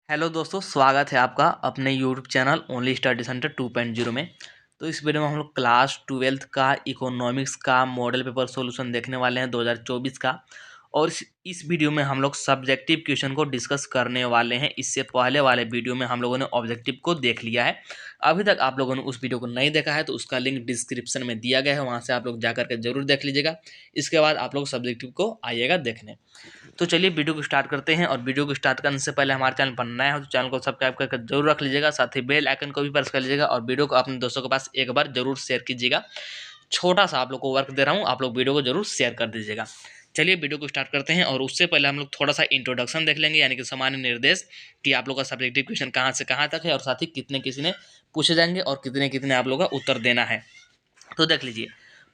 Hello दोस्तों, स्वागत है आपका अपने YouTube channel only study centre 2.0 में। तो इस वीडियो में हम लोग क्लास 12th का इकोनॉमिक्स का मॉडल पेपर सॉल्यूशन देखने वाले हैं 2024 का। और इस वीडियो में हम लोग सब्जेक्टिव क्वेश्चन को डिस्कस करने वाले हैं। इससे पहले वाले वीडियो में हम लोगों ने ऑब्जेक्टिव को देख लिया है। अभी तक आप लोगों ने उस वीडियो को नहीं देखा है तो उसका लिंक डिस्क्रिप्शन में दिया गया है, वहाँ से आप लोग जा करके जरूर देख लीजिएगा। इसके बाद आप लोग सब्जेक्टिव को आइएगा देखने। तो चलिए वीडियो को स्टार्ट करते हैं। और वीडियो को स्टार्ट करने से पहले हमारे चैनल पर नया हो तो चैनल को सब्सक्राइब करके जरूर रख लीजिएगा, साथ ही बेल आइकन को भी प्रेस कर लीजिएगा और वीडियो को अपने दोस्तों के पास एक बार जरूर शेयर कीजिएगा। छोटा सा आप लोग को वर्क दे रहा हूँ, आप लोग वीडियो को जरूर शेयर कर दीजिएगा। चलिए वीडियो को स्टार्ट करते हैं। और उससे पहले हम लोग थोड़ा सा इंट्रोडक्शन देख लेंगे, यानी कि सामान्य निर्देश कि आप लोग का सब्जेक्टिव क्वेश्चन कहाँ से कहाँ तक है और साथ ही कितने किसी ने पूछे जाएंगे और कितने कितने आप लोग का उत्तर देना है। तो देख लीजिए,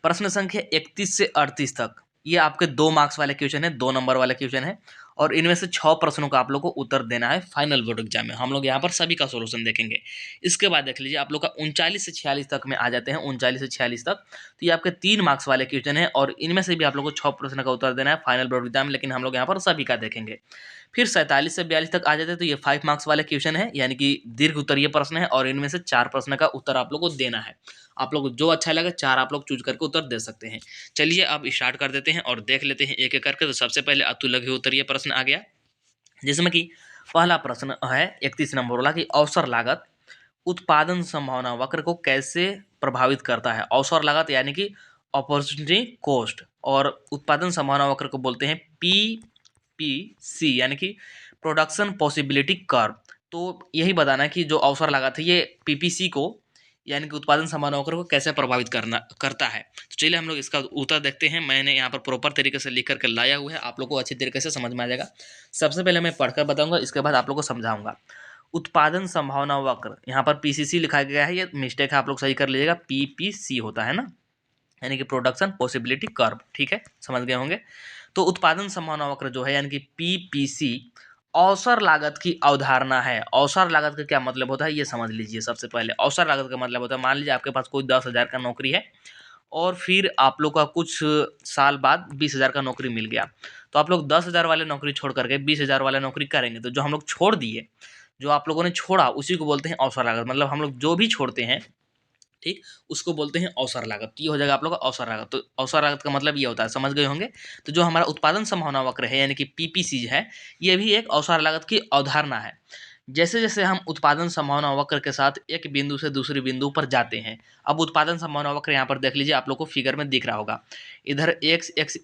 प्रश्न संख्या 31 से 38 तक ये आपके 2 मार्क्स वाले क्वेश्चन है, 2 नंबर वाले क्वेश्चन है। और इनमें से 6 प्रश्नों का आप लोग को उत्तर देना है फाइनल बोर्ड एग्जाम में। हम लोग यहाँ पर सभी का सोल्यूशन देखेंगे। इसके बाद देख लीजिए, आप लोग का 39 से 46 तक में आ जाते हैं। 39 से 46 तक तो ये आपके 3 मार्क्स वाले क्वेश्चन है और इनमें से भी आप लोग को 6 प्रश्न का उत्तर देना है फाइनल बोर्ड एग्जाम में, लेकिन हम लोग यहाँ पर सभी का देखेंगे। फिर 47 से 42 तक आ जाते हैं तो ये 5 मार्क्स वाले क्वेश्चन है, यानी कि दीर्घ उत्तरीय प्रश्न है और इनमें से 4 प्रश्न का उत्तर आप लोग को देना है। आप लोग जो अच्छा लगे 4 आप लोग चूज करके उत्तर दे सकते हैं। चलिए अब स्टार्ट कर देते हैं और देख लेते हैं एक एक करके। तो सबसे पहले अतु लघु उत्तरीय प्रश्न आ गया, जिसमें कि पहला प्रश्न है 31 नंबर वाला कि अवसर लागत उत्पादन संभावना वक्र को कैसे प्रभावित करता है। अवसर लागत यानी कि अपॉर्चुनिटी कॉस्ट, और उत्पादन संभावना वक्र को बोलते हैं PPC, यानी कि प्रोडक्शन पॉसिबिलिटी कर्व। तो यही बताना है कि जो अवसर लागत है ये PPC को, यानी कि उत्पादन संभावना वक्र को कैसे प्रभावित करता है। तो चलिए हम लोग इसका उत्तर देखते हैं। मैंने यहाँ पर प्रॉपर तरीके से लिख करके लाया हुआ है, आप लोग को अच्छी तरीके से समझ में आ जाएगा। सबसे पहले मैं पढ़कर बताऊंगा, इसके बाद आप लोग को समझाऊंगा। उत्पादन संभावना वक्र, यहाँ पर PCC लिखा गया है, ये मिस्टेक है, आप लोग सही कर लीजिएगा। PPC होता है ना, यानी कि प्रोडक्शन पॉसिबिलिटी कर्व। ठीक है, समझ गए होंगे। तो उत्पादन संभावना वक्र जो है यानी कि PPC अवसर लागत की अवधारणा है। अवसर लागत का क्या मतलब होता है ये समझ लीजिए। सबसे पहले अवसर लागत का मतलब होता है, मान लीजिए आपके पास कोई 10,000 का नौकरी है और फिर आप लोग का कुछ साल बाद 20,000 का नौकरी मिल गया। तो आप लोग 10,000 वाले नौकरी छोड़ करके 20,000 वाले नौकरी करेंगे। तो जो हम लोग छोड़ दिए, जो आप लोगों ने छोड़ा, उसी को बोलते हैं अवसर लागत। मतलब हम लोग जो भी छोड़ते हैं, ठीक, उसको बोलते हैं अवसर लागत। तो ये हो जाएगा आप लोग का अवसर लागत। तो अवसर लागत का मतलब ये होता है, समझ गए होंगे। तो जो हमारा उत्पादन संभावना वक्र है यानी कि PPC है, ये भी एक अवसर लागत की अवधारणा है। जैसे जैसे हम उत्पादन संभावना वक्र के साथ एक बिंदु से दूसरे बिंदु पर जाते हैं। अब उत्पादन संभावना वक्र यहाँ पर देख लीजिए, आप लोग को फिगर में दिख रहा होगा। इधर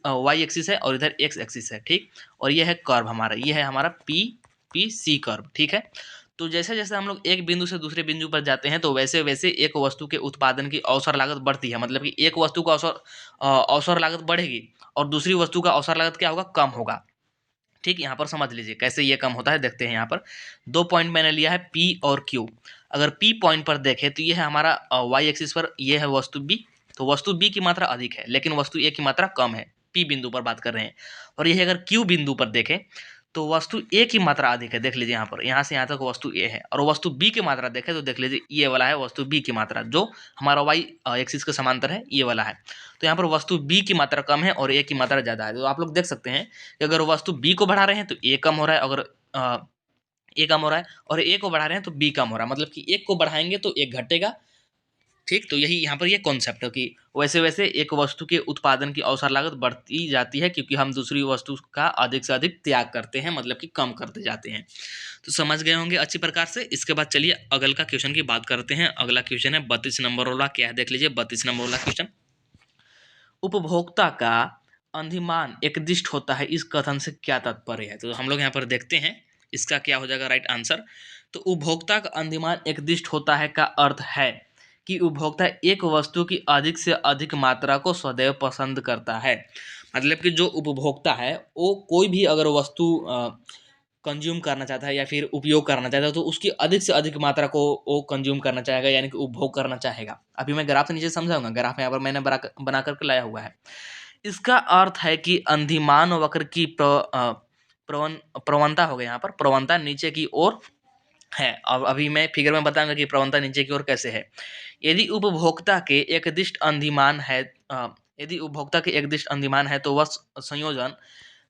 वाई एक्सिस है और इधर एक्स एक्सिस है, ठीक। और ये है कर्व हमारा, ये है हमारा PPC कर्व, ठीक है। तो जैसे जैसे हम लोग एक बिंदु से दूसरे बिंदु पर जाते हैं तो वैसे वैसे एक वस्तु के उत्पादन की अवसर लागत बढ़ती है। मतलब कि एक वस्तु का अवसर लागत बढ़ेगी और दूसरी वस्तु का अवसर लागत क्या होगा, कम होगा। ठीक, यहाँ पर समझ लीजिए कैसे ये कम होता है। देखते हैं, यहाँ पर 2 पॉइंट मैंने लिया है P और Q। अगर P पॉइंट पर देखें तो ये है हमारा वाई एक्सिस पर, ये है वस्तु B। तो वस्तु B की मात्रा अधिक है लेकिन वस्तु A की मात्रा कम है, P बिंदु पर बात कर रहे हैं। और ये अगर Q बिंदु पर देखें तो वस्तु A की मात्रा अधिक है। देख लीजिए यहाँ पर, यहाँ से यहाँ तक वस्तु A है। और वस्तु B की मात्रा देखें तो देख लीजिए ये वाला है वस्तु B की मात्रा, जो हमारा वाई एक्सिस के समांतर है, ये वाला है। तो यहाँ पर वस्तु B की मात्रा कम है और A की मात्रा ज़्यादा है। तो आप लोग देख सकते हैं कि अगर वस्तु B को बढ़ा रहे हैं तो A कम हो रहा है, अगर A कम हो रहा है, और A को बढ़ा रहे हैं तो B कम हो रहा है। मतलब कि एक को बढ़ाएंगे तो एक घटेगा, ठीक। तो यही यहाँ पर ये कॉन्सेप्ट है कि वैसे वैसे एक वस्तु के उत्पादन की अवसर लागत बढ़ती जाती है, क्योंकि हम दूसरी वस्तु का अधिक से अधिक त्याग करते हैं, मतलब कि कम करते जाते हैं। तो समझ गए होंगे अच्छी प्रकार से। इसके बाद चलिए अगल का क्वेश्चन की बात करते हैं। अगला क्वेश्चन है 32 नंबर वाला। क्या है देख लीजिए, 32 नंबर वाला क्वेश्चन। उपभोक्ता का अधिमान एकदिष्ट होता है, इस कथन से क्या तात्पर्य है। तो हम लोग यहाँ पर देखते हैं इसका क्या हो जाएगा राइट आंसर। तो उपभोक्ता का अधिमान एकदिष्ट होता है का अर्थ है कि उपभोक्ता एक वस्तु की अधिक से अधिक मात्रा को सदैव पसंद करता है। मतलब कि जो उपभोक्ता है वो कोई भी अगर वस्तु कंज्यूम करना चाहता है या फिर उपयोग करना चाहता है तो उसकी अधिक से अधिक मात्रा को वो कंज्यूम करना चाहेगा, यानी कि उपभोग करना चाहेगा। अभी मैं ग्राफ से नीचे समझाऊंगा। ग्राफ यहाँ पर मैंने बना करके लाया हुआ है। इसका अर्थ है कि अधिमान वक्र की प्रवणता हो गई, यहाँ पर प्रवणता नीचे की ओर है। अब अभी मैं फिगर में बताऊंगा कि प्रवणता नीचे की ओर कैसे है। यदि उपभोक्ता के एकदिष्ट अधिमान है, यदि उपभोक्ता के एकदिष्ट अधिमान है तो वह संयोजन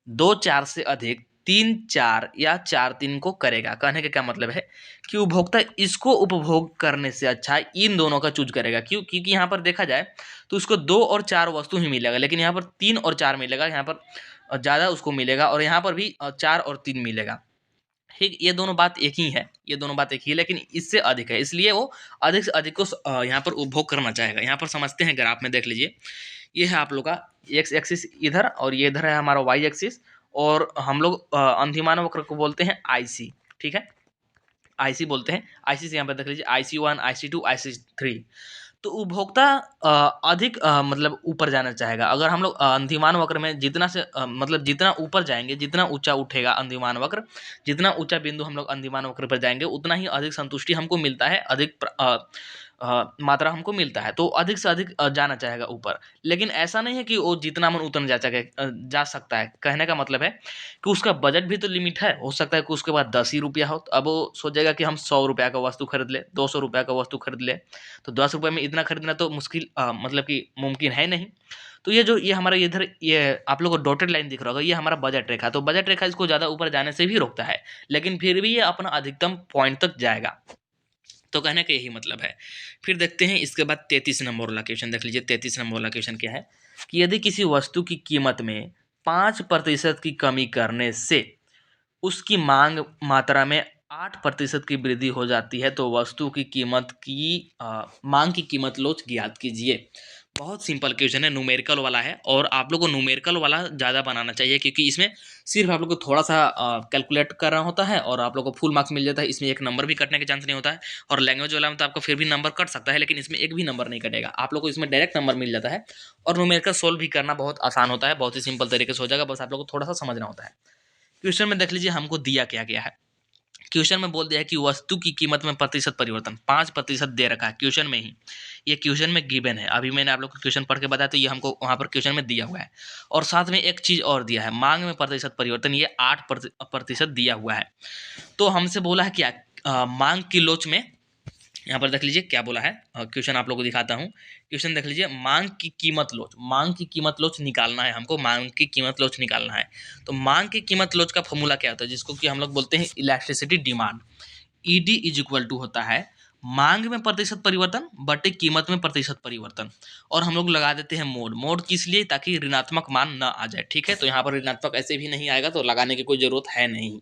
2 4 से अधिक 3-4 या 4-3 को करेगा। कहने का क्या मतलब है कि उपभोक्ता इसको उपभोग करने से अच्छा इन दोनों का चूज करेगा। क्यों? क्योंकि यहाँ पर देखा जाए तो उसको 2 और 4 वस्तु ही मिलेगा, लेकिन यहाँ पर 3 और 4 मिलेगा। यहाँ पर ज़्यादा उसको मिलेगा और यहाँ पर भी 4 और 3 मिलेगा। ठीक, ये दोनों बात एक ही है, ये दोनों बात एक ही है, लेकिन इससे अधिक है, इसलिए वो अधिक से अधिक को यहाँ पर उपभोग करना चाहेगा। यहाँ पर समझते हैं, ग्राफ में देख लीजिए, ये है आप लोग का एक्स एक्सिस इधर और ये इधर है हमारा वाई एक्सिस, और हम लोग अंतिमान वक्र को बोलते हैं आईसी। ठीक है, आईसी बोलते हैं। आईसी से यहाँ पर देख लीजिए IC1, IC2, IC3। तो उपभोक्ता अधिक मतलब ऊपर जाना चाहेगा। अगर हम लोग अंतिमान वक्र में जितना से मतलब जितना ऊपर जाएंगे, जितना ऊंचा उठेगा अंतिमान वक्र, जितना ऊंचा बिंदु हम लोग अंतिमान वक्र पर जाएंगे, उतना ही अधिक संतुष्टि हमको मिलता है, अधिक मात्रा हमको मिलता है। तो अधिक से अधिक जाना चाहेगा ऊपर। लेकिन ऐसा नहीं है कि वो जितना मन उतना जा सकता है। कहने का मतलब है कि उसका बजट भी तो लिमिट है। हो सकता है कि उसके बाद 10 ही रुपया हो, तो अब वो सोचेगा कि हम 100 रुपया का वस्तु खरीद ले, 200 रुपया का वस्तु खरीद ले। तो 10 रुपये में इतना खरीदना तो मुश्किल मतलब कि मुमकिन है नहीं। तो ये हमारा इधर ये आप लोगों को डॉटेड लाइन दिख रहा होगा, ये हमारा बजट रेखा। तो बजट रेखा इसको ज़्यादा ऊपर जाने से भी रोकता है, लेकिन फिर भी ये अपना अधिकतम पॉइंट तक जाएगा। तो कहने का यही मतलब है। फिर देखते हैं इसके बाद 33 नंबर वाला क्वेश्चन देख लीजिए। 33 नंबर वाला क्वेश्चन क्या है कि यदि किसी वस्तु की कीमत में 5% की कमी करने से उसकी मांग मात्रा में 8% की वृद्धि हो जाती है, तो वस्तु की कीमत की मांग की कीमत लोच ज्ञात कीजिए। बहुत सिंपल क्वेश्चन है, न्यूमेरिकल वाला है, और आप लोग को न्यूमेरिकल वाला ज़्यादा बनाना चाहिए, क्योंकि इसमें सिर्फ आप लोग को थोड़ा सा कैलकुलेट करना होता है और आप लोग को फुल मार्क्स मिल जाता है। इसमें एक नंबर भी कटने के चांस नहीं होता है। और लैंग्वेज वाला में तो आपको फिर भी नंबर कट सकता है, लेकिन इसमें एक भी नंबर नहीं कटेगा। आप लोग को इसमें डायरेक्ट नंबर मिल जाता है, और न्यूमेरिकल सोल्व भी करना बहुत आसान होता है, बहुत ही सिंपल तरीके से हो जाएगा। बस आप लोग को थोड़ा सा समझना होता है। क्वेश्चन में देख लीजिए हमको दिया क्या गया है। क्वेश्चन में बोल दिया है कि वस्तु की कीमत में प्रतिशत परिवर्तन 5% दे रखा है क्वेश्चन में ही। ये क्वेश्चन में गिवन है। अभी मैंने आप लोग को क्वेश्चन पढ़ के बताया, तो ये हमको वहाँ पर क्वेश्चन में दिया हुआ है। और साथ में एक चीज़ और दिया है, मांग में प्रतिशत परिवर्तन, ये 8% दिया हुआ है। तो हमसे बोला है क्या, मांग की लोच में, यहाँ पर देख लीजिए क्या बोला है। क्वेश्चन आप लोगों को दिखाता हूँ। क्वेश्चन देख लीजिए, मांग की कीमत लोच, मांग की कीमत लोच निकालना है हमको, मांग की कीमत लोच निकालना है। तो मांग की कीमत लोच का फॉर्मूला क्या होता है, जिसको कि हम लोग बोलते हैं elasticity demand. ED is equal to होता है मांग में प्रतिशत परिवर्तन बटे कीमत में प्रतिशत परिवर्तन, और हम लोग लगा देते हैं मोड। मोड किस लिए, ताकि ऋणात्मक मान ना आ जाए। ठीक है, तो यहाँ पर ऋणात्मक ऐसे भी नहीं आएगा, तो लगाने की कोई जरूरत है नहीं।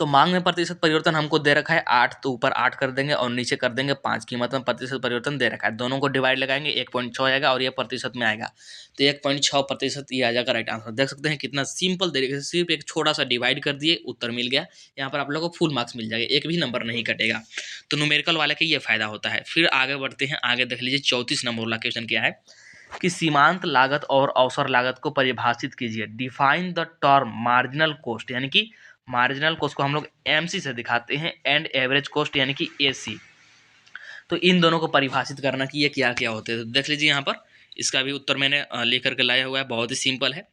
तो मांग में प्रतिशत परिवर्तन हमको दे रखा है 8, तो ऊपर 8 कर देंगे और नीचे कर देंगे 5। कीमत में प्रतिशत परिवर्तन दे रखा है, दोनों को डिवाइड लगाएंगे 1.6 आएगा, और ये प्रतिशत में आएगा, तो 1.6% ये आ जाएगा राइट आंसर। देख सकते हैं कितना सिंपल तरीके से, सिर्फ एक छोटा सा डिवाइड कर दिए, उत्तर मिल गया। यहाँ पर आप लोगों को फुल मार्क्स मिल जाएगा, एक भी नंबर नहीं कटेगा। तो न्यूमेरिकल वाले का ये फायदा होता है। फिर आगे बढ़ते हैं, आगे देख लीजिए 34 नंबर वाला क्वेश्चन क्या है कि सीमांत लागत और अवसर लागत को परिभाषित कीजिए। Define the term marginal cost, यानी कि मार्जिनल कॉस्ट को हम लोग MC से दिखाते हैं, एंड एवरेज कॉस्ट यानी कि AC। तो इन दोनों को परिभाषित करना कि ये क्या क्या होते हैं। तो देख लीजिए यहाँ पर इसका भी उत्तर मैंने लिख करके लाया हुआ है, बहुत ही सिंपल है।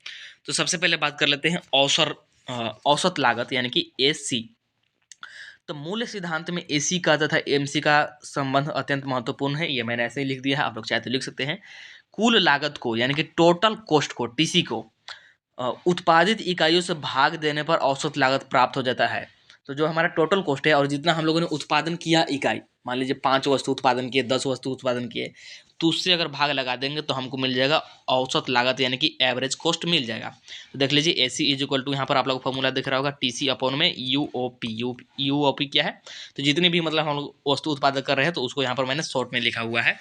तो सबसे पहले बात कर लेते हैं औसत लागत यानी कि AC। तो मूल्य सिद्धांत में AC का तथा MC का संबंध अत्यंत महत्वपूर्ण है। ये मैंने ऐसे ही लिख दिया है, आप लोग चाहे तो लिख सकते हैं। कुल लागत को यानी कि टोटल कॉस्ट को, TC को, उत्पादित इकाइयों से भाग देने पर औसत लागत प्राप्त हो जाता है। तो जो हमारा टोटल कॉस्ट है, और जितना हम लोगों ने उत्पादन किया इकाई, मान लीजिए 5 वस्तु उत्पादन किए, 10 वस्तु उत्पादन किए, तो उससे अगर भाग लगा देंगे तो हमको मिल जाएगा औसत लागत यानी कि एवरेज कॉस्ट मिल जाएगा। तो देख लीजिए AC इज इक्वल टू, यहाँ पर आप लोग फॉर्मूला दिख रहा होगा, TC अपॉन में UOP। UOP क्या है, तो जितनी भी मतलब हम लोग वस्तु उत्पादन कर रहे हैं, तो उसको यहाँ पर मैंने शॉर्ट में लिखा हुआ है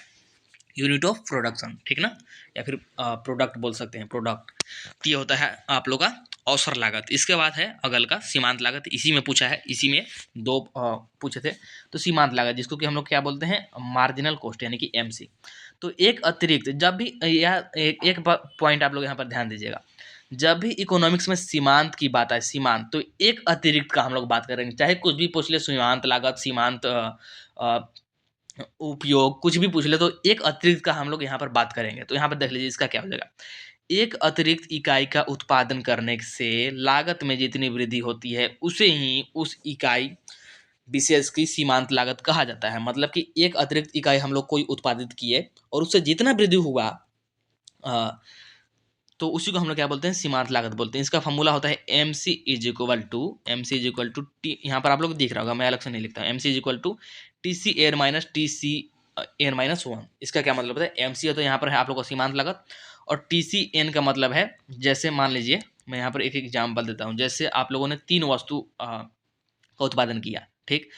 यूनिट ऑफ प्रोडक्शन। ठीक ना, या फिर प्रोडक्ट बोल सकते हैं, प्रोडक्ट। तो ये होता है आप लोग का औसत लागत। इसके बाद है अगल का सीमांत लागत। इसी में पूछा है, इसी में 2 पूछे थे। तो सीमांत लागत जिसको कि हम लोग क्या बोलते हैं, मार्जिनल कॉस्ट यानी कि MC। तो एक अतिरिक्त, जब भी यह एक पॉइंट आप लोग यहाँ पर ध्यान दीजिएगा, जब भी इकोनॉमिक्स में सीमांत की बात आए, सीमांत, तो एक अतिरिक्त का हम लोग बात करेंगे। चाहे कुछ भी पूछ ले, सीमांत लागत, सीमांत उपयोग, कुछ भी पूछ ले, तो एक अतिरिक्त का हम लोग यहाँ पर बात करेंगे। तो यहाँ पर देख लीजिए इसका क्या हो जाएगा, एक अतिरिक्त इकाई का उत्पादन करने से लागत में जितनी वृद्धि होती है, उसे ही उस इकाई विशेष की सीमांत लागत कहा जाता है। मतलब कि एक अतिरिक्त इकाई हम लोग कोई उत्पादित किए और उससे जितना वृद्धि हुआ, तो उसी को हम लोग क्या बोलते हैं, सीमांत लागत बोलते हैं। इसका फॉर्मूला होता है M C is equal to T, यहाँ पर आप लोग दिख रहा होगा, मैं अलग से नहीं लिखता हूँ, M C is equal to T C N minus T C N minus one. इसका क्या मतलब है, एम सी है तो यहाँ पर है आप लोग को सीमांत लागत, और टी सी एन का मतलब है, जैसे मान लीजिए मैं यहाँ पर एक एग्जाम्पल देता हूँ, जैसे आप लोगों ने 3 वस्तु का उत्पादन किया, ठीक।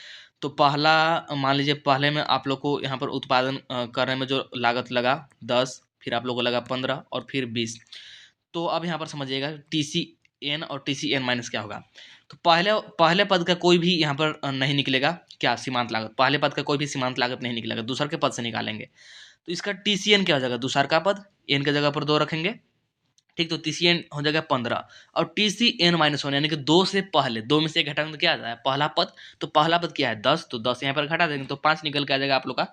तो पहला मान लीजिए, पहले में आप लोग को यहाँ पर उत्पादन करने में जो लागत लगा 10, फिर आप लोग को लगा 15 और फिर 20। तो अब यहाँ पर समझिएगा टी सी एन और टी सी एन माइनस क्या होगा। तो पहले पहले पद का कोई भी यहाँ पर नहीं निकलेगा, क्या सीमांत लागत, पहले पद का कोई भी सीमांत लागत नहीं निकलेगा, दूसर के पद से निकालेंगे। तो इसका टी सी एन क्या हो जाएगा, दूसर का पद, एन के जगह पर 2 रखेंगे, ठीक। तो टी सी एन हो जाएगा 15, और T C N minus one यानी कि 2 से पहले, 2 में से घटाएंगे तो क्या आ जाएगा, पहला पद। तो पहला पद क्या है 10, तो 10 यहाँ पर घटा देंगे तो 5 निकल के आ जाएगा आप लोग का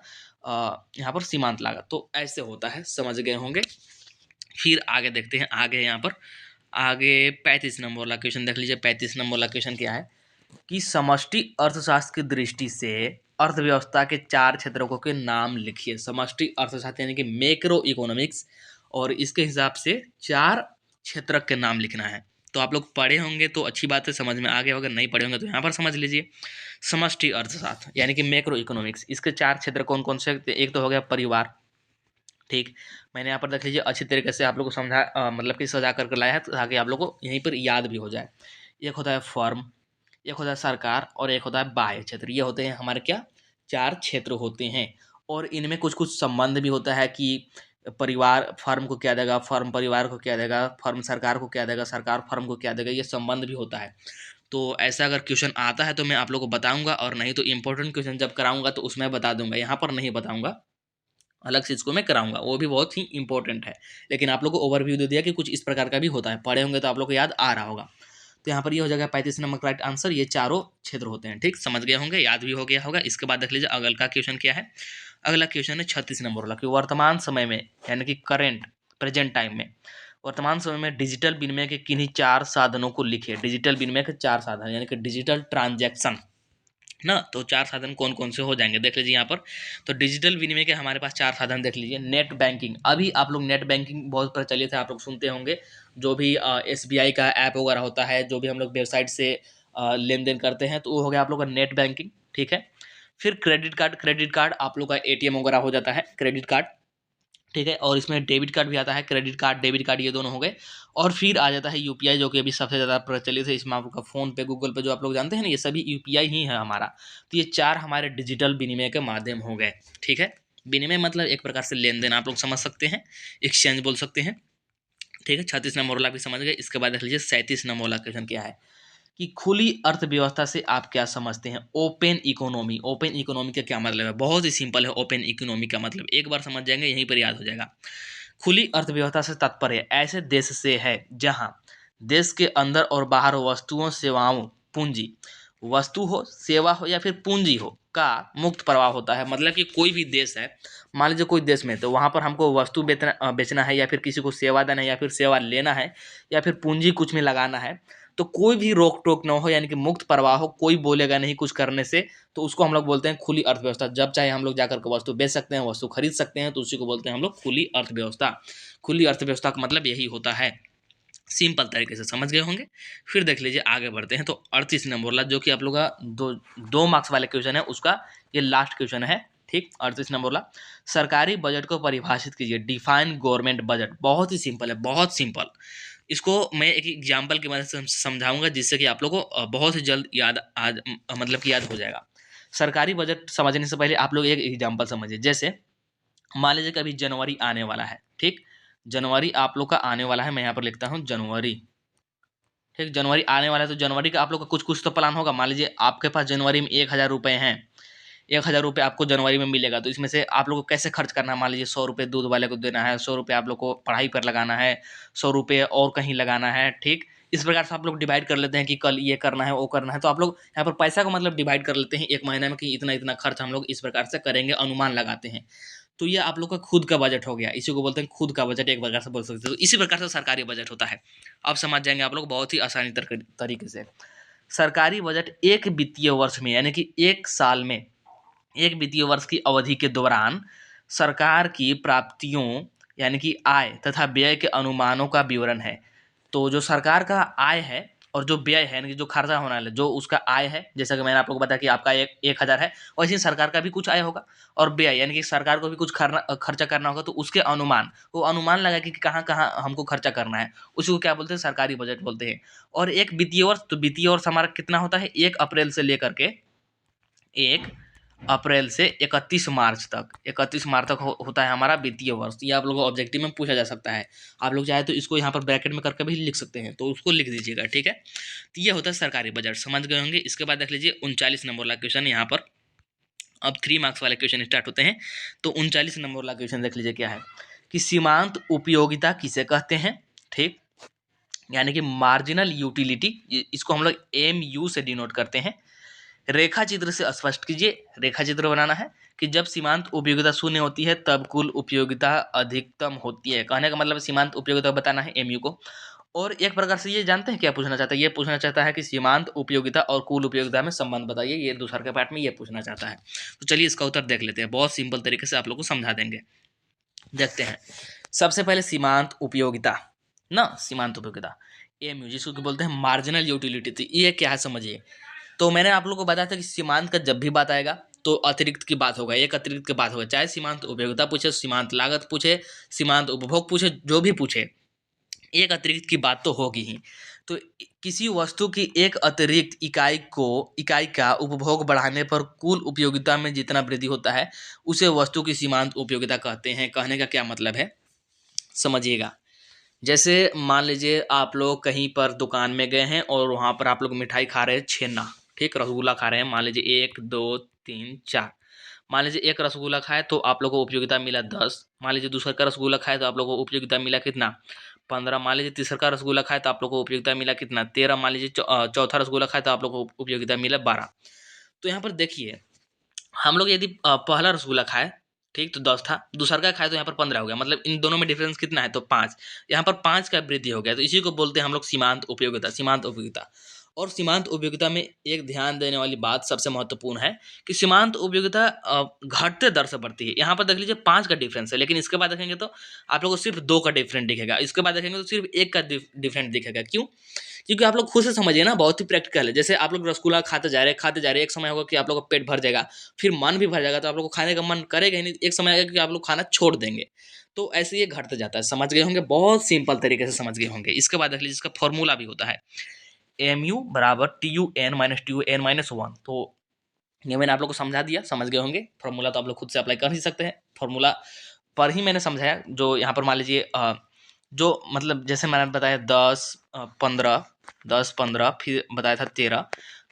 यहाँ पर सीमांत लागत। तो ऐसे होता है, समझ गए होंगे। फिर आगे देखते हैं, आगे यहाँ पर आगे 35 नंबर वाला क्वेश्चन देख लीजिए। 35 नंबर वाला क्वेश्चन क्या है कि समष्टि अर्थशास्त्र की दृष्टि से अर्थव्यवस्था के 4 क्षेत्रों के नाम लिखिए। समष्टि अर्थशास्त्र यानी कि मैक्रो इकोनॉमिक्स, और इसके हिसाब से 4 क्षेत्रक के नाम लिखना है। तो आप लोग पढ़े होंगे तो अच्छी बात है, समझ में आ गया, अगर नहीं पढ़े होंगे तो यहाँ पर समझ लीजिए। समष्टि अर्थशास्त्र यानी कि मैक्रो इकोनॉमिक्स, इसके 4 क्षेत्र कौन कौन से, एक तो हो गया परिवार, ठीक। मैंने यहाँ पर देख लीजिए अच्छी तरीके से आप लोग को समझा मतलब कि सजा करके लाया है ताकि आप लोग को यहीं पर याद भी हो जाए। एक होता है फर्म, एक होता है सरकार, और एक होता है बाह्य क्षेत्र। ये होते हैं हमारे क्या, 4 क्षेत्र होते हैं। और इनमें कुछ कुछ संबंध भी होता है कि परिवार फर्म को क्या देगा, फर्म परिवार को क्या देगा, फर्म सरकार को क्या देगा, सरकार फर्म को क्या देगा, ये संबंध भी होता है। तो ऐसा अगर क्वेश्चन आता है तो मैं आप लोग को बताऊंगा, और नहीं तो इंपॉर्टेंट क्वेश्चन जब कराऊंगा तो उसमें बता दूंगा, यहाँ पर नहीं बताऊंगा, अलग से इसको मैं कराऊंगा, वो भी बहुत ही इंपॉर्टेंट है। लेकिन आप लोग को ओवरव्यू दे दिया कि कुछ इस प्रकार का भी होता है, पढ़े होंगे तो आप लोग को याद आ रहा होगा। तो यहाँ पर ये हो जाएगा 35 नंबर का राइट आंसर, ये चारों क्षेत्र होते हैं, ठीक। समझ गए होंगे, याद भी हो गया होगा। इसके बाद देख लीजिए अगला का क्वेश्चन क्या है। अगला क्वेश्चन है 36 नंबर वाला कि वर्तमान समय में यानी कि करेंट प्रेजेंट टाइम में, वर्तमान समय में डिजिटल विनिमय के किन्हीं 4 साधनों को लिखिए। डिजिटल विनिमय के 4 साधन यानी कि डिजिटल ट्रांजैक्शन ना, तो 4 साधन कौन कौन से हो जाएंगे देख लीजिए यहाँ पर। तो डिजिटल विनिमय के हमारे पास 4 साधन देख लीजिए। नेट बैंकिंग, अभी आप लोग नेट बैंकिंग बहुत प्रचलित है, आप लोग सुनते होंगे। जो भी SBI का ऐप वगैरह होता है, जो भी हम लोग वेबसाइट से लेन देन करते हैं, तो वो हो गया आप लोग का नेट बैंकिंग, ठीक है। फिर क्रेडिट कार्ड, क्रेडिट कार्ड आप लोग का ATM वगैरह हो जाता है क्रेडिट कार्ड, ठीक है। और इसमें डेबिट कार्ड भी आता है, क्रेडिट कार्ड डेबिट कार्ड ये दोनों हो गए। और फिर आ जाता है UPI, जो कि अभी सबसे ज़्यादा प्रचलित है। इसमें आपका फ़ोन पे, गूगल पे जो आप लोग जानते हैं ना, ये सभी UPI ही है हमारा। तो ये 4 हमारे डिजिटल विनिमय के माध्यम हो गए, ठीक है। विनिमय मतलब एक प्रकार से लेन देन आप लोग समझ सकते हैं, एक्सचेंज बोल सकते हैं, ठीक है। 36 नंबर वाला भी समझ गए। इसके बाद देख लीजिए 37 नंबर वाला क्वेश्चन क्या है कि खुली अर्थव्यवस्था से आप क्या समझते हैं। ओपन इकोनॉमी, ओपन इकोनॉमी का क्या मतलब है, बहुत ही सिंपल है। ओपन इकोनॉमी का मतलब एक बार समझ जाएंगे यहीं पर याद हो जाएगा। खुली अर्थव्यवस्था से तात्पर्य ऐसे देश से है जहां देश के अंदर और बाहर वस्तुओं सेवाओं पूंजी, वस्तु हो सेवा हो या फिर पूंजी हो का मुक्त प्रवाह होता है। मतलब कि कोई भी देश है, मान लीजिए कोई देश में, तो वहाँ पर हमको वस्तु बेचना है, या फिर किसी को सेवा देना है, या फिर सेवा लेना है, या फिर पूंजी कुछ में लगाना है, तो कोई भी रोक टोक ना हो, यानी कि मुक्त प्रवाह हो, कोई बोलेगा नहीं कुछ करने से, तो उसको हम लोग बोलते हैं खुली अर्थव्यवस्था। जब चाहे हम लोग जाकर के वस्तु बेच सकते हैं, वस्तु खरीद सकते हैं, तो उसी को बोलते हैं हम लोग खुली अर्थव्यवस्था। खुली अर्थव्यवस्था का मतलब यही होता है, सिंपल तरीके से समझ गए होंगे। फिर देख लीजिए आगे बढ़ते हैं। तो 38 नंबर वाला जो कि आप लोग का दो मार्क्स वाले क्वेश्चन है, उसका ये लास्ट क्वेश्चन है, ठीक। 38 नंबर वाला, सरकारी बजट को परिभाषित कीजिए। डिफाइन गवर्नमेंट बजट, बहुत ही सिंपल है, बहुत सिंपल। इसको मैं एक एग्जाम्पल की मदद से समझाऊंगा, जिससे कि आप लोग को बहुत ही जल्द याद मतलब कि याद हो जाएगा। सरकारी बजट समझने से पहले आप लोग एक एग्जाम्पल समझिए। जैसे मान लीजिए कि अभी जनवरी आने वाला है, ठीक। जनवरी आप लोग का आने वाला है, मैं यहाँ पर लिखता हूँ जनवरी, ठीक। जनवरी आने वाला है, तो जनवरी का आप लोग का कुछ कुछ तो प्लान होगा। मान लीजिए आपके पास जनवरी में 1,000 रुपये हैं, 1,000 रुपये आपको जनवरी में मिलेगा, तो इसमें से आप लोग को कैसे खर्च करना है। मान लीजिए 100 रुपये दूध वाले को देना है, 100 रुपये आप लोग को पढ़ाई पर लगाना है, 100 रुपये और कहीं लगाना है, ठीक। इस प्रकार से आप लोग डिवाइड कर लेते हैं कि कल ये करना है वो करना है। तो आप लोग यहाँ पर पैसा का मतलब डिवाइड कर लेते हैं एक महीने में कि इतना इतना खर्च हम लोग इस प्रकार से करेंगे, अनुमान लगाते हैं। तो ये आप लोग का खुद का बजट हो गया, इसी को बोलते हैं खुद का बजट, एक प्रकार से बोल सकते हैं। तो इसी प्रकार से सरकारी बजट होता है। अब समझ जाएंगे आप लोग बहुत ही आसानी तरीके से। सरकारी बजट एक वित्तीय वर्ष में, यानी कि एक साल में, एक वित्तीय वर्ष की अवधि के दौरान सरकार की प्राप्तियों यानी कि आय तथा व्यय के अनुमानों का विवरण है। तो जो सरकार का आय है और जो व्यय है, यानी कि जो खर्चा होने वाला है, जो उसका आय है, जैसा कि मैंने आप लोगों को बताया कि आपका 1,000 है, वैसे ही सरकार का भी कुछ आय होगा, और व्यय यानी कि सरकार को भी कुछ खर्चा करना होगा, तो उसके अनुमान, वो अनुमान लगा कि कहाँ कहाँ हमको खर्चा करना है, उसी को क्या बोलते हैं, सरकारी बजट बोलते हैं। और एक वित्तीय वर्ष, तो वित्तीय वर्ष हमारा कितना होता है, 1 अप्रैल से लेकर के 1 अप्रैल से 31 मार्च तक, 31 मार्च तक होता है हमारा वित्तीय वर्ष। ये आप लोगों को ऑब्जेक्टिव में पूछा जा सकता है। आप लोग चाहे तो इसको यहाँ पर ब्रैकेट में करके भी लिख सकते हैं, तो उसको लिख दीजिएगा, ठीक है। तो ये होता है सरकारी बजट, समझ गए होंगे। इसके बाद देख लीजिए 39 नंबर वाला क्वेश्चन यहाँ पर। अब 3 मार्क्स वाले क्वेश्चन स्टार्ट होते हैं। तो 39 नंबर वाला क्वेश्चन देख लीजिए क्या है कि सीमांत उपयोगिता किसे कहते हैं, ठीक, यानी कि मार्जिनल यूटिलिटी, इसको हम लोग MU से डिनोट करते हैं। रेखा चित्र से स्पष्ट कीजिए, रेखा चित्र बनाना है कि जब सीमांत उपयोगिता शून्य होती है तब कुल उपयोगिता अधिकतम होती है। कहने का मतलब सीमांत उपयोगिता बताना है MU को। और एक प्रकार से ये जानते हैं क्या पूछना चाहता है, ये पूछना चाहता है कि सीमांत उपयोगिता और कुल उपयोगिता में संबंध बताइए, ये दूसरे के पार्ट में ये पूछना चाहता है। तो चलिए इसका उत्तर देख लेते हैं, बहुत सिंपल तरीके से आप लोग को समझा देंगे। देखते हैं, सबसे पहले सीमांत उपयोगिता ना, सीमांत उपयोगिता MU जिसको बोलते हैं मार्जिनल यूटिलिटी, तो ये क्या है समझिए। तो मैंने आप लोगों को बताया था कि सीमांत का जब भी बात आएगा तो अतिरिक्त की बात होगा, एक अतिरिक्त की बात होगा, चाहे सीमांत उपयोगिता पूछे, सीमांत लागत पूछे, सीमांत उपभोग पूछे, जो भी पूछे, एक अतिरिक्त की बात तो होगी ही। तो किसी वस्तु की एक अतिरिक्त इकाई का उपभोग बढ़ाने पर कुल उपयोगिता में जितना वृद्धि होता है उसे वस्तु की सीमांत उपयोगिता कहते हैं। कहने का क्या मतलब है समझिएगा। जैसे मान लीजिए आप लोग कहीं पर दुकान में गए हैं और वहाँ पर आप लोग मिठाई खा रहे हैं, छेना, ठीक, रसगुल्ला खा रहे हैं, मान लीजिए 1 2 3 4, मान लीजिए एक रसगुल्ला खाए तो आप लोगों को उपयोगिता मिला 10, मान लीजिए दूसरा का रसगुल्ला खाए तो आप लोगों को उपयोगिता मिला कितना 15, मान लीजिए तीसरा का रसगुल्ला खाए तो आप लोगों को उपयोगिता मिला कितना 13, मान लीजिए चौथा रसगुल्ला खाए तो आप लोगों को उपयोगिता मिला 12। तो यहाँ पर देखिए हम लोग यदि पहला रसगुल्ला खाए, ठीक, तो 10 था, दूसरा का खाए तो यहाँ पर 15 हो गया, मतलब इन दोनों में डिफरेंस कितना है तो 5, यहाँ पर 5 का वृद्धि हो गया। तो इसी को बोलते हैं हम लोग सीमांत उपयोगिता, सीमांत उपयोगिता। और सीमांत उपयोगिता में एक ध्यान देने वाली बात सबसे महत्वपूर्ण है कि सीमांत उपयोगिता घटते दर से बढ़ती है। यहाँ पर देख लीजिए 5 का डिफरेंस है, लेकिन इसके बाद देखेंगे तो आप लोगों को सिर्फ 2 का डिफरेंट दिखेगा, इसके बाद देखेंगे तो सिर्फ 1 का डिफरेंट दिखेगा। क्यों? क्योंकि आप लोग खुद से समझिए ना, बहुत ही प्रैक्टिकल है। जैसे आप लोग रसगुल्ला खाते जा रहे हैं, एक समय होगा कि आप लोग का पेट भर जाएगा, फिर मन भी भर जाएगा, तो आप लोग को खाने का मन करेगा ही नहीं, एक समय आएगा कि आप लोग खाना छोड़ देंगे। तो ऐसे ये घटता जाता है, समझ गए होंगे, बहुत सिंपल तरीके से समझ गए होंगे। इसके बाद देख लीजिए इसका फॉर्मूला भी होता है MU बराबर TUN-TUN-1। तो ये मैंने आप लोग को समझा दिया, समझ गए होंगे। फॉर्मूला तो आप लोग खुद से अप्लाई कर ही सकते हैं, फॉर्मूला पर ही मैंने समझाया। जो यहाँ पर मान लीजिए जो मतलब जैसे मैंने बताया 10 15 फिर बताया था 13,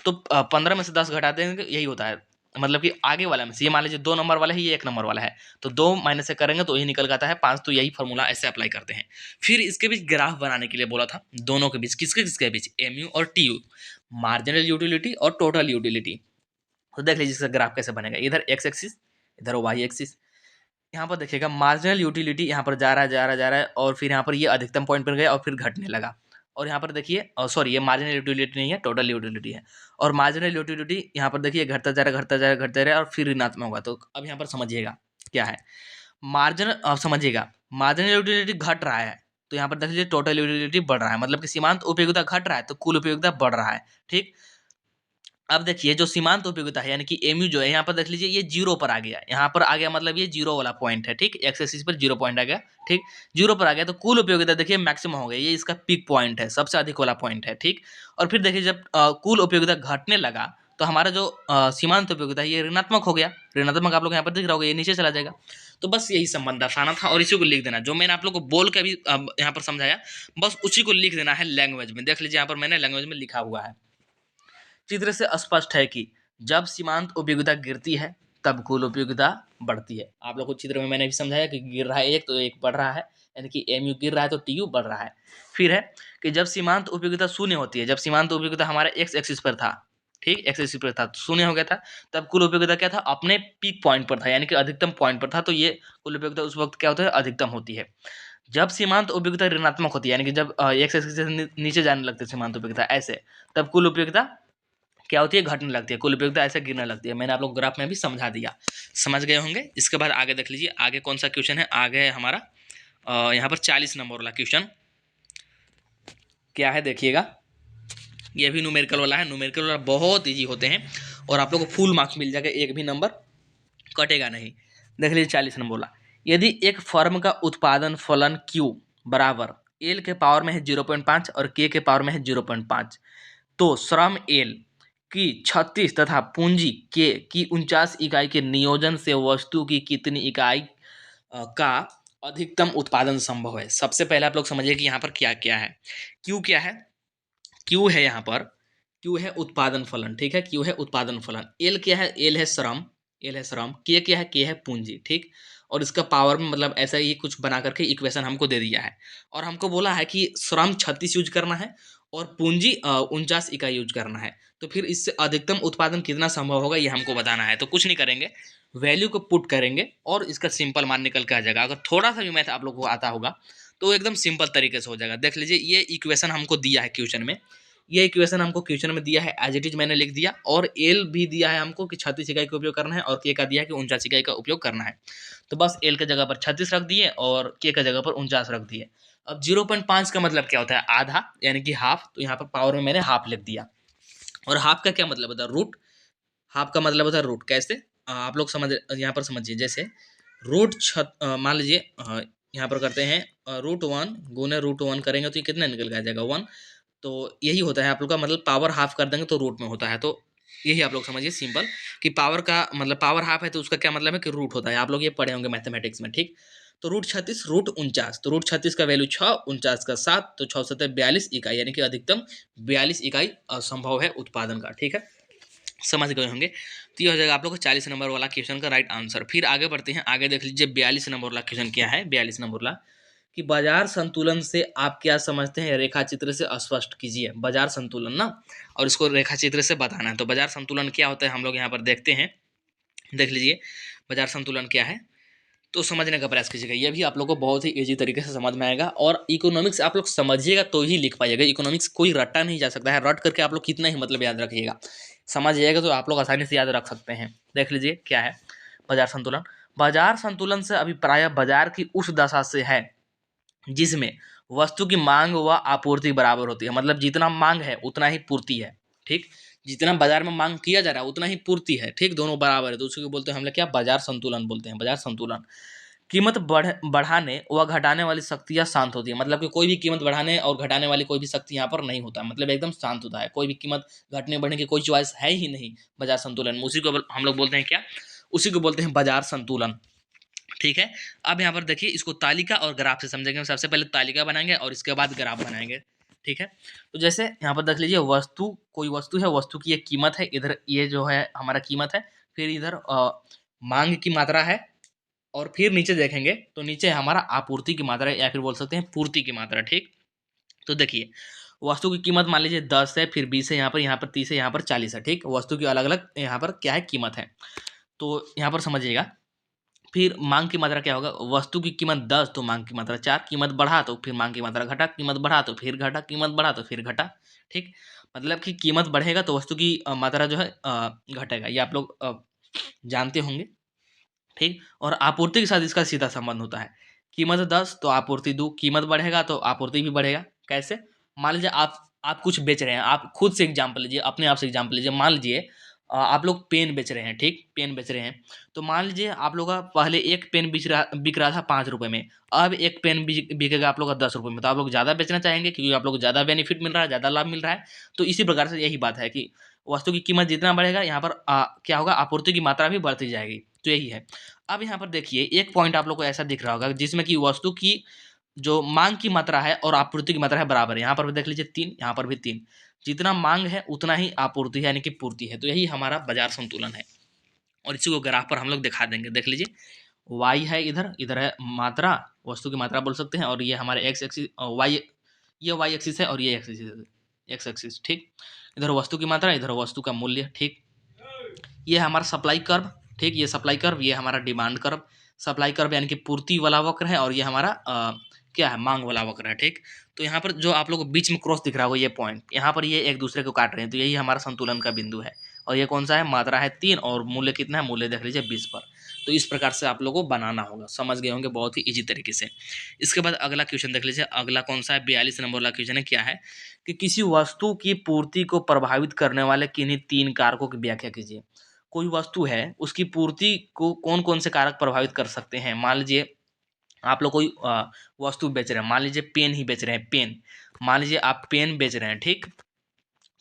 तो 15 में से 10 घटाते हैं, यही होता है। मतलब कि आगे वाला में से ये मान लीजिए 2 नंबर वाला है, ये 1 नंबर वाला है, तो 2 माइनस से करेंगे तो यही निकल जाता है 5। तो यही फॉर्मूला ऐसे अप्लाई करते हैं। फिर इसके बीच ग्राफ बनाने के लिए बोला था, दोनों के बीच, किसके किसके बीच, MU और TU, मार्जिनल यूटिलिटी और टोटल यूटिलिटी। तो देख लीजिए इसका ग्राफ कैसे बनेगा, इधर एक्स एक्सिस, इधर वाई एक्सिस। यहाँ पर देखिएगा मार्जिनल यूटिलिटी यहाँ पर जा रहा है, जा रहा है, जा रहा है, और फिर यहाँ पर ये अधिकतम पॉइंट पर गया और फिर घटने लगा। और यहाँ पर देखिए सॉरी, ये मार्जिनल यूटिलिटी नहीं है, टोटल यूटिलिटी है। और मार्जिनल यूटिलिटी यहाँ पर देखिए घटता जा रहा है, घटता जा रहा है, घटता जा रहा है, और फिर ऋणात्मक होगा। तो अब यहाँ पर समझिएगा क्या है मार्जिनल, अब समझिएगा मार्जिनल यूटिलिटी घट रहा है, तो यहाँ पर देख लीजिए टोटल यूटिलिटी बढ़ रहा है, मतलब कि सीमांत उपयोगिता घट रहा है तो कुल उपयोगिता बढ़ रहा है, ठीक। अब देखिए जो सीमांत उपयोगिता है यानी कि MU जो है, यहाँ पर देख लीजिए ये 0 पर आ गया, यहाँ पर आ गया, मतलब ये 0 वाला पॉइंट है, ठीक, एक्स एक्सिस पर 0 पॉइंट आ गया, ठीक, 0 पर आ गया। तो कुल उपयोगिता देखिए मैक्सिमम हो गया, ये इसका पीक पॉइंट है, सबसे अधिक वाला पॉइंट है, ठीक। और फिर देखिए जब कुल उपयोगिता घटने लगा तो हमारा जो सीमांत उपयोगिता है ये ऋणात्मक हो गया, ऋणात्मक आप लोग यहाँ पर दिख रहा होगा, ये नीचे चला जाएगा। तो बस यही संबंध दर्शाना था और इसी को लिख देना, जो मैंने आप लोग को बोल के अभी यहाँ पर समझाया, बस उसी को लिख देना है लैंग्वेज में। देख लीजिए यहाँ पर मैंने लैंग्वेज में लिखा हुआ है। चित्र से स्पष्ट है कि जब सीमांत उपयोगिता गिरती है तब कुल उपयोगिता बढ़ती है। आप लोग को चित्र में मैंने भी समझाया कि गिर रहा है एक तो एक बढ़ रहा है, यानी कि MU गिर रहा है तो TU बढ़ रहा है। फिर है कि जब सीमांत उपयोगिता शून्य होती है, जब सीमांत उपयोगिता हमारे एक्स एक्सिस पर था, ठीक, एक्स एक्सिस पर था, तो शून्य हो गया था, तब कुल उपयोगिता क्या था, अपने पीक पॉइंट पर था, यानी कि अधिकतम पॉइंट पर था। तो ये कुल उपयोगिता उस वक्त क्या होता है, अधिकतम होती है। जब सीमांत उपयोगिता ऋणात्मक होती है, यानी कि जब एक्स एक्सिस से नीचे जाने लगती है सीमांत उपयोगिता ऐसे, तब कुल उपयोगिता क्या होती है, घटने लगती है, कुल उपयोगिता ऐसे गिरने लगती है। मैंने आप लोग ग्राफ में भी समझा दिया, समझ गए होंगे। इसके बाद आगे देख लीजिए, आगे कौन सा क्वेश्चन है, आगे है हमारा यहाँ पर 40 नंबर वाला क्वेश्चन क्या है देखिएगा। ये भी न्यूमेरिकल वाला है। न्यूमेरिकल वाला बहुत ईजी होते हैं और आप लोग को फुल मार्क्स मिल जाएगा, एक भी नंबर कटेगा नहीं। देख लीजिए 40 नंबर बोला, यदि एक फर्म का उत्पादन फलन Q बराबर L के पावर में है 0.5 और K के पावर में है 0.5, तो श्रम L की 36 तथा पूंजी K की 49 इकाई के नियोजन से वस्तु की कितनी इकाई का अधिकतम उत्पादन संभव है। सबसे पहले आप लोग समझिए कि यहाँ पर क्या क्या है। Q क्या है, क्यू है यहाँ पर, क्यू है उत्पादन फलन, ठीक है, क्यू है उत्पादन फलन। एल क्या है, एल है श्रम, एल है श्रम। के क्या है, के है पूंजी, ठीक। और इसका पावर में मतलब ऐसा ही कुछ बना करके इक्वेशन हमको दे दिया है और हमको बोला है कि श्रम 36 यूज करना है और पूंजी 49 इकाई यूज करना है। तो फिर इससे अधिकतम उत्पादन कितना संभव होगा ये हमको बताना है। तो कुछ नहीं करेंगे, वैल्यू को पुट करेंगे और इसका सिंपल मान निकल के आ जाएगा। अगर थोड़ा सा भी मैथ आप लोग को आता होगा तो एकदम सिंपल तरीके से हो जाएगा। देख लीजिए ये इक्वेशन हमको दिया है क्वेश्चन में, ये इक्वेशन हमको क्वेश्चन में दिया है, एज इट इज मैंने लिख दिया। और एल भी दिया है हमको कि 36 इकाई का उपयोग करना है और के का दिया है कि 49 इकाई का उपयोग करना है। तो बस एल की जगह पर 36 रख दिए और के का जगह पर 49 रख दिए। अब 0.5 का मतलब क्या होता है, आधा यानी कि हाफ। तो यहाँ पर पावर में मैंने हाफ लिख दिया। और हाफ का क्या मतलब होता है, रूट। हाफ का मतलब होता है रूट। कैसे आप लोग समझ, यहाँ पर समझिए, जैसे रूट मान लीजिए यहाँ पर करते हैं √1 गुने √1 करेंगे तो ये कितना निकल के आ जाएगा 1। तो यही होता है आप लोग का मतलब, पावर हाफ कर देंगे तो रूट में होता है। तो यही आप लोग समझिए सिंपल कि पावर का मतलब पावर हाफ है तो उसका क्या मतलब है कि रूट होता है। आप लोग ये पढ़े होंगे मैथमेटिक्स में, ठीक। तो √36 √49, तो √36 का वैल्यू 6, 49 का 7, तो 6 7 42 इकाई, यानी कि अधिकतम 42 इकाई संभव है उत्पादन का, ठीक है। समझ गए होंगे। तो ये हो जाएगा आप लोग को 40 नंबर वाला क्वेश्चन का राइट आंसर। फिर आगे बढ़ते हैं, आगे देख लीजिए 42 नंबर वाला क्वेश्चन क्या है। 42 नंबर वाला कि बाजार संतुलन से आप क्या समझते हैं, रेखा चित्र से स्पष्ट कीजिए। बाजार संतुलन ना, और इसको रेखा चित्र से बताना है। तो बाजार संतुलन क्या होता है हम लोग यहाँ पर देखते हैं। देख लीजिए बाजार संतुलन क्या है, तो समझने का प्रयास कीजिएगा। ये भी आप लोग को बहुत ही इजी तरीके से समझ में आएगा। और इकोनॉमिक्स आप लोग समझिएगा तो ही लिख पाइएगा। इकोनॉमिक्स कोई रट्टा नहीं जा सकता है, रट करके आप लोग कितना ही मतलब याद रखिएगा, समझ जाइएगा तो आप लोग आसानी से याद रख सकते हैं। देख लीजिए क्या है बाजार संतुलन। बाजार संतुलन से अभिप्राय बाजार की उस दशा से है जिसमें वस्तु की मांग व आपूर्ति बराबर होती है। मतलब जितना मांग है उतना ही पूर्ति है, ठीक। जितना बाजार में मांग किया जा रहा है उतना ही पूर्ति है, ठीक, दोनों बराबर है। तो उसको बोलते हैं हम लोग क्या, बाजार संतुलन बोलते हैं, बाजार संतुलन। कीमत बढ़ाने व घटाने वाली शक्तियाँ शांत होती है। मतलब कि कोई भी कीमत बढ़ाने और घटाने वाली कोई भी शक्ति यहाँ पर नहीं होता, मतलब एकदम शांत होता है। कोई भी कीमत घटने बढ़ने की कोई चॉइस है ही नहीं बाजार संतुलन में। उसी को हम लोग बोलते हैं क्या, उसी को बोलते हैं बाजार संतुलन, ठीक है। अब यहाँ पर देखिए इसको तालिका और ग्राफ से समझेंगे। सबसे पहले तालिका बनाएंगे और इसके बाद ग्राफ बनाएंगे, ठीक है। तो जैसे यहाँ पर देख लीजिए वस्तु, कोई वस्तु है, वस्तु की एक कीमत है, इधर ये जो है हमारा कीमत है, फिर इधर मांग की मात्रा है, और फिर नीचे देखेंगे तो नीचे हमारा आपूर्ति की मात्रा है, या फिर बोल सकते हैं पूर्ति की मात्रा, ठीक। तो देखिए वस्तु की कीमत मान लीजिए 10 है, फिर 20 है, यहाँ पर 30 है, यहाँ पर 40 है, ठीक। वस्तु की अलग अलग यहाँ पर क्या है, कीमत है। तो यहाँ पर समझिएगा फिर मांग की मात्रा क्या होगा, वस्तु की कीमत 10 तो मांग की मात्रा 4, कीमत बढ़ा तो फिर मांग की मात्रा घटा, कीमत बढ़ा तो फिर घटा, कीमत बढ़ा तो फिर घटा, ठीक। मतलब कि कीमत बढ़ेगा तो वस्तु की मात्रा जो है घटेगा, ये आप लोग जानते होंगे, ठीक। और आपूर्ति के साथ इसका सीधा संबंध होता है। कीमत 10 तो आपूर्ति 2, कीमत बढ़ेगा तो आपूर्ति भी बढ़ेगा। कैसे, मान लीजिए आप कुछ बेच रहे हैं, आप खुद से एग्जाम्पल लीजिए, अपने आप से एग्जाम्पल लीजिए। मान लीजिए आप लोग पेन बेच रहे हैं, ठीक, पेन बेच रहे हैं। तो मान लीजिए आप लोग का पहले एक पेन बिक रहा था 5 रुपये में, अब एक पेन बिकेगा आप लोग का 10 रुपये में। तो आप लोग ज़्यादा बेचना चाहेंगे क्योंकि आप लोग को ज़्यादा बेनिफिट मिल रहा है, ज़्यादा लाभ मिल रहा है। तो इसी प्रकार से यही बात है कि वस्तु की कीमत जितना बढ़ेगा यहाँ पर क्या होगा, आपूर्ति की मात्रा भी बढ़ती जाएगी। तो यही है। अब यहाँ पर देखिए एक पॉइंट आप लोग को ऐसा दिख रहा होगा जिसमें कि वस्तु की जो मांग की मात्रा है और आपूर्ति की मात्रा है बराबर है। यहाँ पर भी देख लीजिए 3, यहाँ पर भी 3। जितना मांग है उतना ही आपूर्ति है, यानी कि पूर्ति है। तो यही हमारा बाजार संतुलन है और इसी को ग्राफ पर हम लोग दिखा देंगे। देख लीजिए वाई है, इधर इधर है मात्रा, वस्तु की मात्रा बोल सकते हैं, और ये हमारे एक्स एक्सिस वाई, ये वाई एक्सिस है और ये एक्स एक्सिस, ठीक। इधर वस्तु की मात्रा, इधर वस्तु का मूल्य, ठीक। ये हमारा सप्लाई कर्व, ठीक, ये सप्लाई कर्व, ये हमारा डिमांड कर्व। सप्लाई कर्व यानी कि पूर्ति वाला वक्र है और ये हमारा क्या है, मांग वाला वक्र है, ठीक। तो यहाँ पर जो आप लोग को बीच में क्रॉस दिख रहा होगा ये पॉइंट, यहाँ पर ये एक दूसरे को काट रहे हैं, तो यही हमारा संतुलन का बिंदु है। और ये कौन सा है, मात्रा है 3 और मूल्य कितना है, मूल्य देख लीजिए 20 पर। तो इस प्रकार से आप लोगों को बनाना होगा, समझ गए होंगे बहुत ही ईजी तरीके से। इसके बाद अगला क्वेश्चन देख लीजिए, अगला कौन सा है, 42 नंबर वाला क्वेश्चन है। क्या है कि किसी वस्तु की पूर्ति को प्रभावित करने वाले किन्हीं 3 कारकों की व्याख्या कीजिए। कोई वस्तु है, उसकी पूर्ति को कौन कौन से कारक प्रभावित कर सकते हैं। मान लीजिए आप लोग कोई वस्तु बेच रहे हैं, मान लीजिए पेन ही बेच रहे हैं, पेन, मान लीजिए आप पेन बेच रहे हैं, ठीक।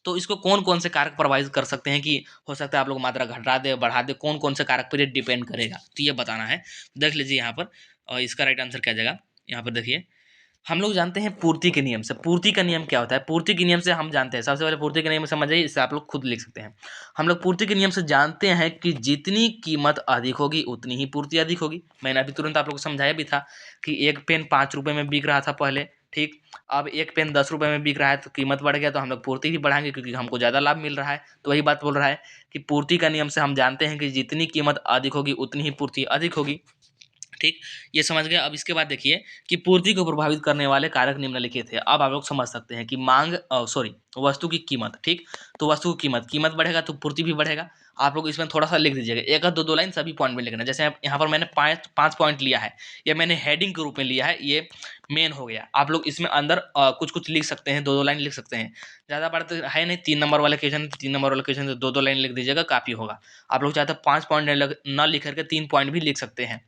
तो इसको कौन कौन से कारक प्रभावित कर सकते हैं कि हो सकता है आप लोग मात्रा घटा दे बढ़ा दे, कौन कौन से कारक पर ये डिपेंड करेगा, तो ये बताना है। देख लीजिए यहाँ पर, और इसका राइट आंसर क्या जाएगा। यहाँ पर देखिए, हम लोग जानते हैं पूर्ति के नियम से। पूर्ति का नियम क्या होता है, पूर्ति के नियम से हम जानते हैं, सबसे पहले पूर्ति के नियम समझिए, इससे आप लोग खुद लिख सकते हैं। हम लोग पूर्ति के नियम से जानते हैं कि जितनी कीमत अधिक होगी उतनी ही पूर्ति अधिक होगी। मैंने अभी तुरंत आप लोग को समझाया भी था कि एक पेन 5 रुपये में बिक रहा था पहले, ठीक। अब एक पेन 10 रुपये में बिक रहा है, तो कीमत बढ़ गया, तो हम लोग पूर्ति भी बढ़ाएंगे क्योंकि हमको ज़्यादा लाभ मिल रहा है। तो वही बात बोल रहा है कि पूर्ति का नियम से हम जानते हैं कि जितनी कीमत अधिक होगी उतनी ही पूर्ति अधिक होगी, ठीक। ये समझ गए। अब इसके बाद देखिए कि पूर्ति को प्रभावित करने वाले कारक निम्नलिखित थे। अब आप लोग समझ सकते हैं कि वस्तु की कीमत, ठीक। तो वस्तु की कीमत बढ़ेगा तो पूर्ति भी बढ़ेगा। आप लोग इसमें थोड़ा सा लिख दीजिएगा, एक या दो लाइन सभी पॉइंट में लिखना। जैसे यहाँ पर मैंने पाँच पॉइंट लिया है, या मैंने हेडिंग के रूप में लिया है, ये मेन हो गया। आप लोग इसमें अंदर कुछ कुछ लिख सकते हैं, दो लाइन लिख सकते हैं। ज़्यादा बात है नहीं, 3 नंबर वाले क्वेश्चन, 3 नंबर वाले क्वेश्चन दो लाइन लिख दीजिएगा, काफ़ी होगा। आप लोग चाहते हैं 5 पॉइंट न लिख करके 3 पॉइंट भी लिख सकते हैं,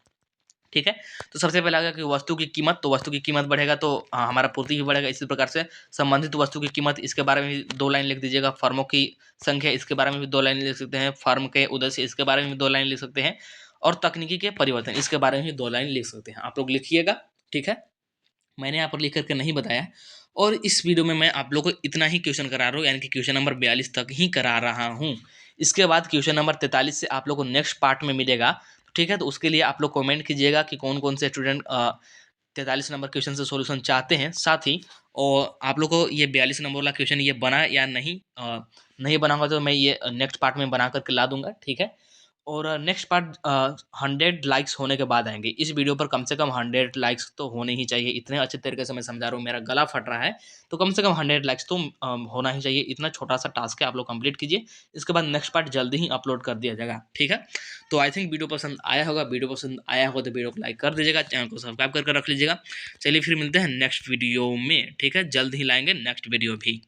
ठीक है। तो सबसे पहले आ गया कि वस्तु की कीमत, तो वस्तु की कीमत बढ़ेगा तो हमारा पूर्ति भी बढ़ेगा। इसी प्रकार से संबंधित वस्तु की कीमत, इसके बारे में भी 2 लाइन लिख दीजिएगा। फर्मों की संख्या, इसके बारे में भी 2 लाइन लिख सकते हैं। फर्म के उद्देश्य, इसके बारे में भी 2 लाइन लिख सकते हैं। और तकनीकी के परिवर्तन, इसके बारे में भी 2 लाइन लिख सकते हैं। आप लोग लिखिएगा, ठीक है। मैंने यहाँ पर लिख करके नहीं बताया। और इस वीडियो में मैं आप लोग को इतना ही क्वेश्चन करा रहा हूँ, यानी कि क्वेश्चन नंबर 42 तक ही करा रहा हूँ। इसके बाद क्वेश्चन नंबर 43 से आप लोग को नेक्स्ट पार्ट में मिलेगा, ठीक है। तो उसके लिए आप लोग कमेंट कीजिएगा कि कौन कौन से स्टूडेंट 43 नंबर क्वेश्चन से सॉल्यूशन चाहते हैं। साथ ही और आप लोग को ये 42 नंबर वाला क्वेश्चन ये बना या नहीं बना होगा तो मैं ये नेक्स्ट पार्ट में बना करके ला दूंगा, ठीक है। और नेक्स्ट पार्ट 100 लाइक्स होने के बाद आएंगे। इस वीडियो पर कम से कम 100 लाइक्स तो होने ही चाहिए। इतने अच्छे तरीके से मैं समझा रहा हूँ, मेरा गला फट रहा है, तो कम से कम 100 लाइक्स तो होना ही चाहिए। इतना छोटा सा टास्क है, आप लोग कंप्लीट कीजिए। इसके बाद नेक्स्ट पार्ट जल्दी ही अपलोड कर दिया जाएगा, ठीक है। तो आई थिंक वीडियो पसंद आया होगा। वीडियो पसंद आया होगा तो वीडियो को लाइक कर दीजिएगा, चैनल को सब्सक्राइब करके रख लीजिएगा। चलिए फिर मिलते हैं नेक्स्ट वीडियो में, ठीक है। जल्द ही लाएंगे नेक्स्ट वीडियो भी।